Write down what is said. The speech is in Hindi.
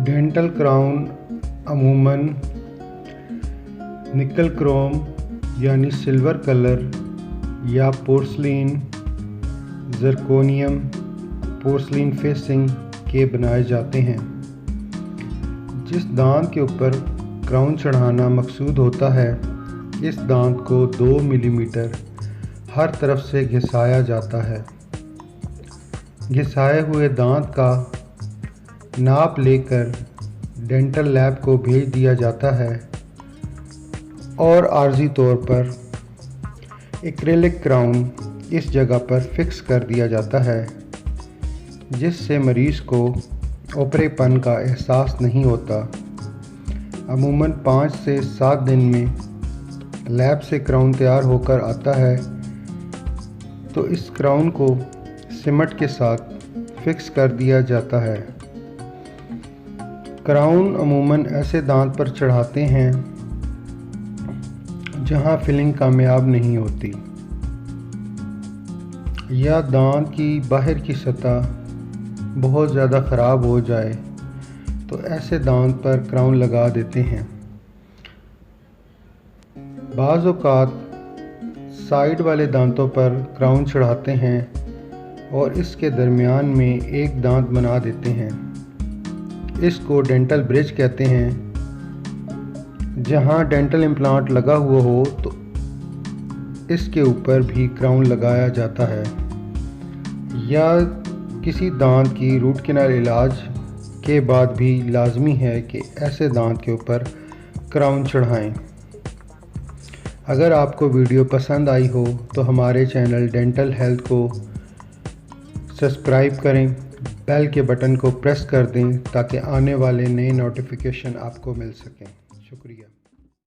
डेंटल क्राउन अमूमन निकल क्रोम यानी सिल्वर कलर या पोर्सलिन, ज़िरकोनियम, पोर्सलिन फेसिंग के बनाए जाते हैं। जिस दांत के ऊपर क्राउन चढ़ाना मकसूद होता है, इस दांत को 2 मिलीमीटर हर तरफ से घिसाया जाता है। घिसाए हुए दांत का नाप लेकर डेंटल लैब को भेज दिया जाता है और आर्जी तौर पर एक्रेलिक क्राउन इस जगह पर फिक्स कर दिया जाता है, जिससे मरीज़ को ओपरेपन का एहसास नहीं होता। अमूमन 5 से 7 दिन में लैब से क्राउन तैयार होकर आता है, तो इस क्राउन को सीमेंट के साथ फिक्स कर दिया जाता है। क्राउन अमूमन ऐसे दांत पर चढ़ाते हैं जहां फिलिंग कामयाब नहीं होती या दांत की बाहर की सतह बहुत ज़्यादा ख़राब हो जाए, तो ऐसे दांत पर क्राउन लगा देते हैं। बाज़ औक़ात साइड वाले दांतों पर क्राउन चढ़ाते हैं और इसके दरमियान में एक दांत बना देते हैं। इसको डेंटल ब्रिज कहते हैं। जहां डेंटल इम्प्लांट लगा हुआ हो तो इसके ऊपर भी क्राउन लगाया जाता है, या किसी दांत की रूट कैनाल इलाज के बाद भी लाजमी है कि ऐसे दांत के ऊपर क्राउन चढ़ाएं। अगर आपको वीडियो पसंद आई हो तो हमारे चैनल डेंटल हेल्थ को सब्सक्राइब करें, बेल के बटन को प्रेस कर दें ताकि आने वाले नए नोटिफिकेशन आपको मिल सकें। शुक्रिया।